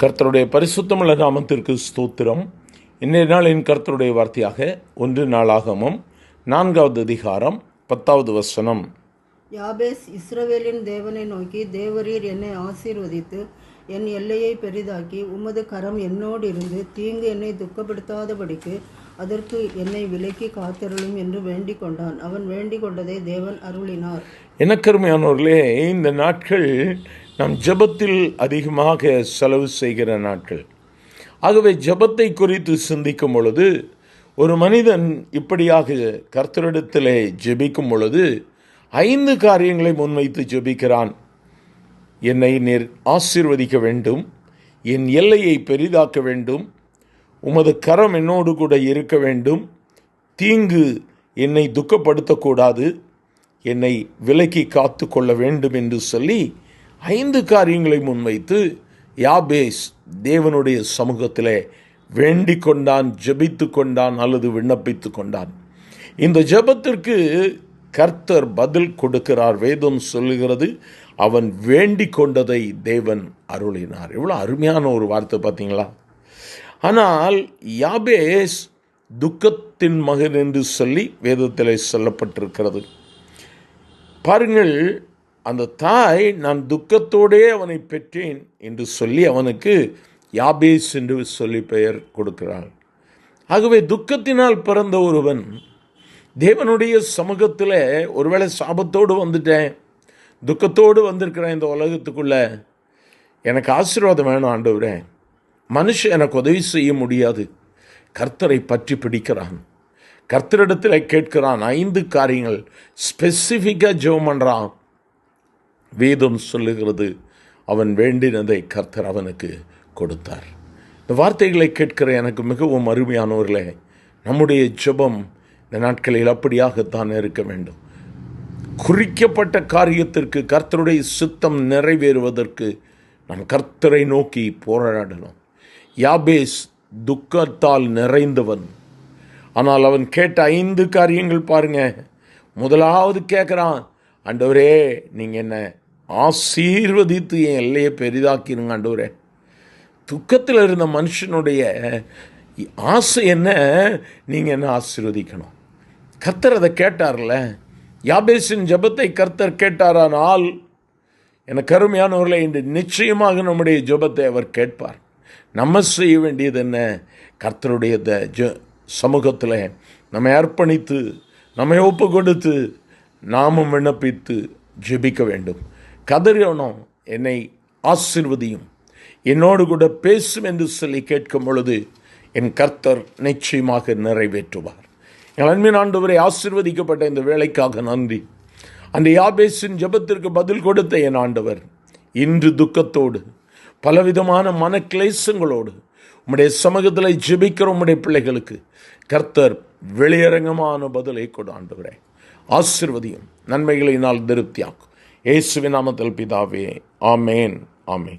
கர்த்தருடைய பரிசுத்தமுள்ள நாமத்திற்கு ஸ்தோத்திரம். இன்றைய நாள் என் கர்த்தருடைய வார்த்தையாக 1 நாளாகமம் 4வது அதிகாரம் 10வது வசனம். யாபேஸ் இஸ்ரவேலின் தேவனை நோக்கி, தேவரீர் என்னை ஆசீர்வதித்து என் எல்லையை பெரிதாக்கி உமது கரம் என்னோடு இருந்து தீங்கு என்னை துக்கப்படுத்தாதபடிக்கு அதற்கு என்னை விலக்கி காத்தருளும் என்று வேண்டிக் கொண்டான். அவன் வேண்டிக் கொண்டதை தேவன் அருளினார். எனக்கருமையானவர்களே, இந்த நாட்கள் நாம் ஜெபத்தில் அதிகமாக செலவு செய்கிற நாட்கள். ஆகவே ஜெபத்தை குறித்து சிந்திக்கும் பொழுது, ஒரு மனிதன் இப்படியாக கர்த்தரிடத்திலே ஜெபிக்கும் பொழுது 5 காரியங்களை முன்வைத்து ஜெபிக்கிறான். என்னை நீர் ஆசீர்வதிக்க வேண்டும், என் எல்லையை பெரிதாக்க வேண்டும், உமது கரம் என்னோடு கூட இருக்க வேண்டும், தீங்கு என்னை துக்கப்படுத்தக்கூடாது, என்னை விலக்கி காத்து கொள்ள வேண்டும் என்று சொல்லி 5 காரியங்களை முன்வைத்து யாபேஸ் தேவனுடைய சமூகத்திலே வேண்டிக் கொண்டான், ஜெபித்து கொண்டான் அல்லது விண்ணப்பித்து கொண்டான். இந்த ஜெபத்திற்கு கர்த்தர் பதில் கொடுக்கிறார். வேதம் சொல்லுகிறது, அவன் வேண்டிக் கொண்டதை தேவன் அருளினார். எவ்வளோ அருமையான ஒரு வார்த்தை பார்த்தீங்களா? ஆனால் யாபேஸ் துக்கத்தின் மகன் என்று சொல்லி வேதத்திலே சொல்லப்பட்டிருக்கிறது. பாருங்கள், அந்த தாய் நான் துக்கத்தோடே அவனை பெற்றேன் என்று சொல்லி அவனுக்கு யாபேஸ் என்று சொல்லி பெயர் கொடுக்கிறாள். ஆகவே துக்கத்தினால் பிறந்த ஒருவன் தேவனுடைய சமூகத்தில் ஒருவேளை சாபத்தோடு வந்துட்டேன், துக்கத்தோடு வந்திருக்கிறேன் இந்த உலகத்துக்குள்ள, எனக்கு ஆசீர்வாதம் வேணும் ஆண்டவரே, மனுஷன் எனக்கு உதவி செய்ய முடியாது, கர்த்தரை பற்றி பிடிக்கிறான், கர்த்தரிடத்தில் கேட்கிறான். 5 காரியங்கள் ஸ்பெசிஃபிக்காக ஜெபம் பண்ணுறான். வேதம் சொல்லுகிறது, அவன் வேண்டினதை கர்த்தர் அவனுக்கு கொடுத்தார். இந்த வார்த்தைகளை கேட்கிற எனக்கு மிகவும் அருமையானவர்களே, நம்முடைய ஜெபம் இந்த நாட்களில் அப்படியாகத்தான் இருக்க வேண்டும். குறிக்கப்பட்ட காரியத்திற்கு, கர்த்தருடைய சித்தம் நிறைவேறுவதற்கு நாம் கர்த்தரை நோக்கி போராடணும். யாபேஸ் துக்கத்தால் நிறைந்தவன். ஆனால் அவன் கேட்ட 5 காரியங்கள் பாருங்க. முதலாவது கேட்குறான், ஆண்டவரே நீங்கள் என்ன ஆசீர்வதித்து என் எல்லையை பெரிதாக்கினுங்க ஆண்டவரே. துக்கத்தில் இருந்த மனுஷனுடைய ஆசை என்ன? நீங்கள் என்ன ஆசீர்வதிக்கணும். கர்த்தர் அதை கேட்டார்ல. யாபேசின் ஜெபத்தை கர்த்தர் கேட்டாரானால், எனக்கு அருமையானவர்களே, இன்று நிச்சயமாக நம்முடைய ஜெபத்தை அவர் கேட்பார். நம்ம செய்ய வேண்டியது என்ன? கர்த்தருடைய சமூகத்தில் நம்மை அர்ப்பணித்து, நம்மை ஒப்பு கொடுத்து, நாமும் விண்ணப்பித்து ஜெபிக்க வேண்டும். கதறணும், என்னை ஆசீர்வதியும், என்னோடு கூட பேசும் என்று சொல்லி கேட்கும் பொழுது என் கர்த்தர் நிச்சயமாக நிறைவேற்றுவார். என் அன்பின் ஆண்டவரை, ஆசீர்வதிக்கப்பட்ட இந்த வேலைக்காக நன்றி. அந்த யாபேசின் ஜெபத்திற்கு பதில் கொடுத்த என் ஆண்டவர் இன்று துக்கத்தோடு, பலவிதமான மனக்லேசங்களோடு உம்முடைய சமூகத்தில் ஜெபிக்கிற உம்முடைய பிள்ளைகளுக்கு கர்த்தர் வெளியரங்கமான பதிலை கொடு ஆண்டவரே. ஆசீர்வதியும், நன்மைகளை நாள் திருப்தியாக்கும். இயேசுவின் நாமத்தில் பிதாவே, ஆமேன், ஆமேன்.